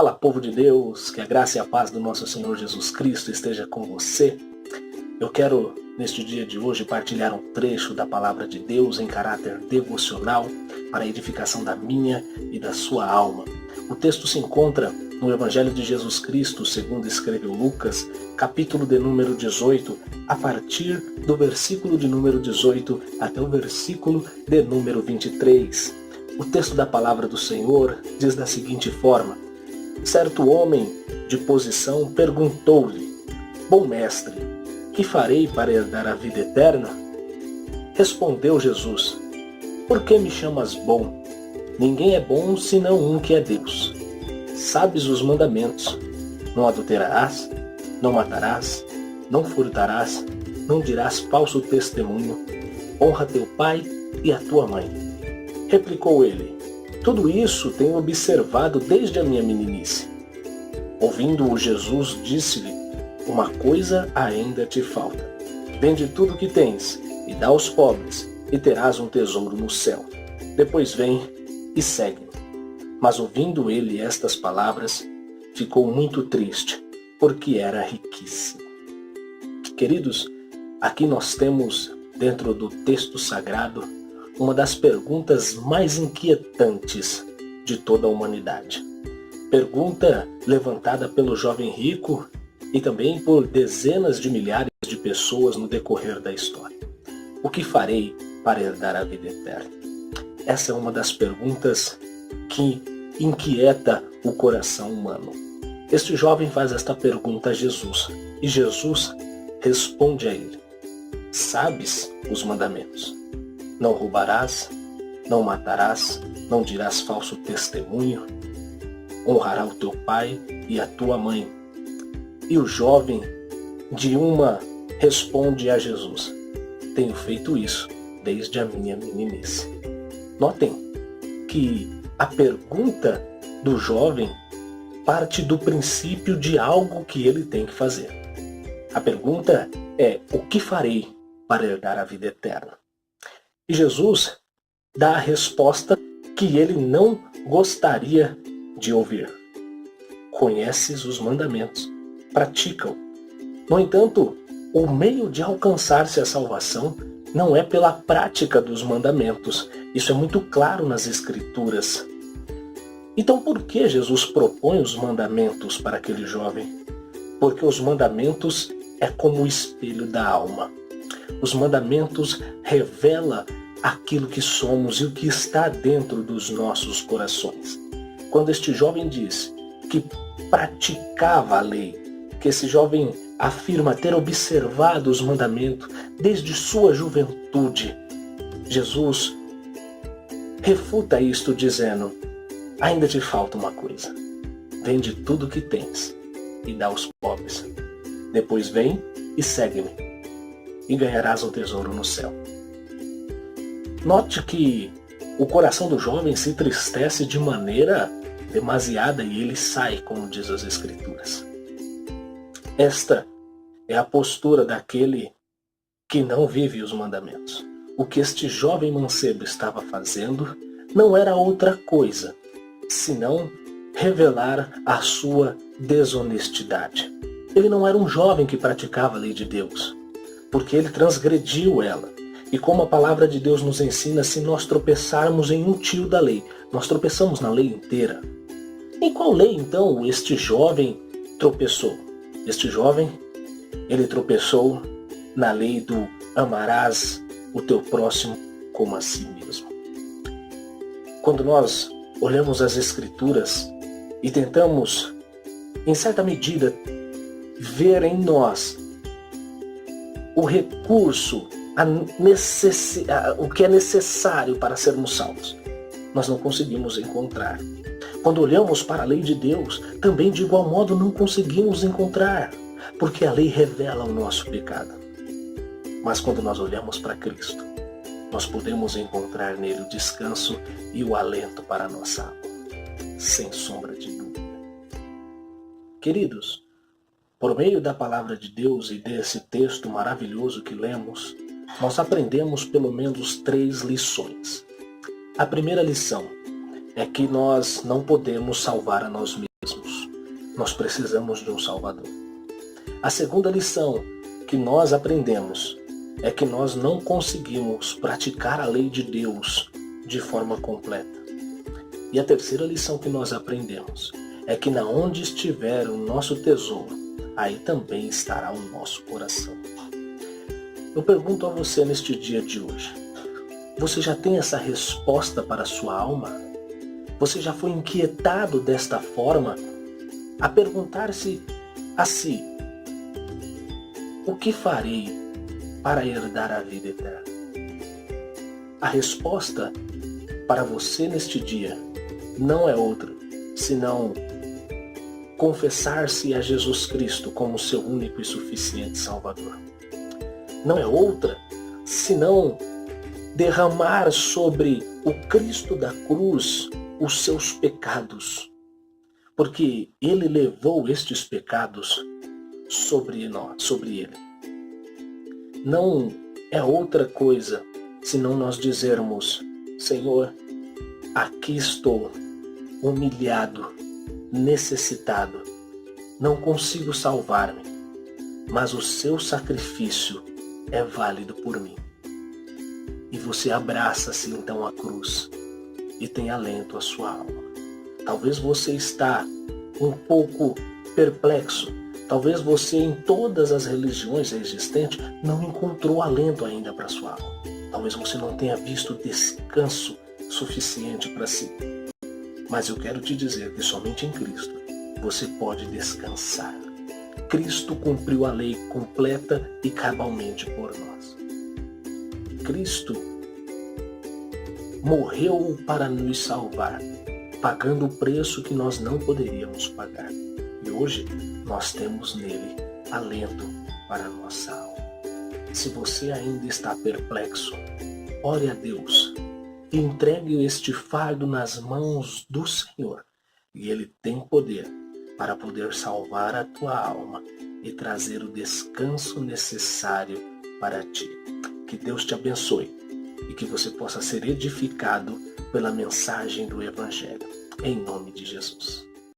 Fala, povo de Deus, que a graça e a paz do nosso Senhor Jesus Cristo esteja com você. Eu quero, neste dia de hoje, partilhar um trecho da Palavra de Deus em caráter devocional para a edificação da minha e da sua alma. O texto se encontra no Evangelho de Jesus Cristo, segundo escreveu Lucas, capítulo de número 18, a partir do versículo de número 18 até o versículo de número 23. O texto da Palavra do Senhor diz da seguinte forma: certo homem de posição perguntou-lhe: bom mestre, que farei para herdar a vida eterna? Respondeu Jesus: por que me chamas bom? Ninguém é bom senão um que é Deus. Sabes os mandamentos: não adulterarás, não matarás, não furtarás, não dirás falso testemunho, honra teu pai e a tua mãe. Replicou ele: tudo isso tenho observado desde a minha meninice. Ouvindo-o, Jesus disse-lhe: uma coisa ainda te falta. Vende tudo o que tens e dá aos pobres, e terás um tesouro no céu. Depois vem e segue-me. Mas ouvindo ele estas palavras, ficou muito triste, porque era riquíssimo. Queridos, aqui nós temos, dentro do texto sagrado, uma das perguntas mais inquietantes de toda a humanidade. Pergunta levantada pelo jovem rico e também por dezenas de milhares de pessoas no decorrer da história. O que farei para herdar a vida eterna? Essa é uma das perguntas que inquieta o coração humano. Este jovem faz esta pergunta a Jesus e Jesus responde a ele: sabes os mandamentos? Não roubarás, não matarás, não dirás falso testemunho, honrará o teu pai e a tua mãe. E o jovem, de uma, responde a Jesus: tenho feito isso desde a minha meninice. Notem que a pergunta do jovem parte do princípio de algo que ele tem que fazer. A pergunta é: o que farei para herdar a vida eterna? E Jesus dá a resposta que ele não gostaria de ouvir. Conheces os mandamentos, pratica-o. No entanto, o meio de alcançar-se a salvação não é pela prática dos mandamentos. Isso é muito claro nas Escrituras. Então por que Jesus propõe os mandamentos para aquele jovem? Porque os mandamentos é como o espelho da alma. Os mandamentos revelam aquilo que somos e o que está dentro dos nossos corações. Quando este jovem diz que praticava a lei, que esse jovem afirma ter observado os mandamentos desde sua juventude, Jesus refuta isto dizendo: ainda te falta uma coisa. Vende tudo o que tens e dá aos pobres. Depois vem e segue-me, e ganharás um tesouro no céu. Note que o coração do jovem se entristece de maneira demasiada e ele sai, como diz as Escrituras. Esta é a postura daquele que não vive os mandamentos. O que este jovem mancebo estava fazendo não era outra coisa, senão revelar a sua desonestidade. Ele não era um jovem que praticava a lei de Deus, porque ele transgrediu ela. E como a palavra de Deus nos ensina, se nós tropeçarmos em um tio da lei, nós tropeçamos na lei inteira. Em qual lei, então, este jovem tropeçou? Este jovem, ele tropeçou na lei do amarás o teu próximo como a si mesmo. Quando nós olhamos as Escrituras e tentamos, em certa medida, ver em nós o recurso, o que é necessário para sermos salvos, nós não conseguimos encontrar. Quando olhamos para a lei de Deus, também de igual modo não conseguimos encontrar, porque a lei revela o nosso pecado. Mas quando nós olhamos para Cristo, nós podemos encontrar nele o descanso e o alento para a nossa alma, sem sombra de dúvida. Queridos, por meio da palavra de Deus e desse texto maravilhoso que lemos, nós aprendemos pelo menos 3 lições. A primeira lição é que nós não podemos salvar a nós mesmos. Nós precisamos de um Salvador. A segunda lição que nós aprendemos é que nós não conseguimos praticar a lei de Deus de forma completa. E a terceira lição que nós aprendemos é que na onde estiver o nosso tesouro, aí também estará o nosso coração. Eu pergunto a você neste dia de hoje, você já tem essa resposta para a sua alma? Você já foi inquietado desta forma a perguntar-se a si, o que farei para herdar a vida eterna? A resposta para você neste dia não é outra, senão confessar-se a Jesus Cristo como seu único e suficiente Salvador. Não é outra, senão derramar sobre o Cristo da cruz os seus pecados, porque Ele levou estes pecados sobre Ele. Não é outra coisa, senão nós dizermos, Senhor, aqui estou, humilhado, necessitado, não consigo salvar-me, mas o seu sacrifício é válido por mim. E você abraça-se então a cruz e tem alento à sua alma. Talvez você está um pouco perplexo, talvez você em todas as religiões existentes não encontrou alento ainda para a sua alma. Talvez você não tenha visto descanso suficiente para si. Mas eu quero te dizer que somente em Cristo você pode descansar. Cristo cumpriu a lei completa e cabalmente por nós. Cristo morreu para nos salvar, pagando o preço que nós não poderíamos pagar. E hoje nós temos nele alento para a nossa alma. Se você ainda está perplexo, ore a Deus e entregue este fardo nas mãos do Senhor. E Ele tem poder para poder salvar a tua alma e trazer o descanso necessário para ti. Que Deus te abençoe e que você possa ser edificado pela mensagem do Evangelho. Em nome de Jesus.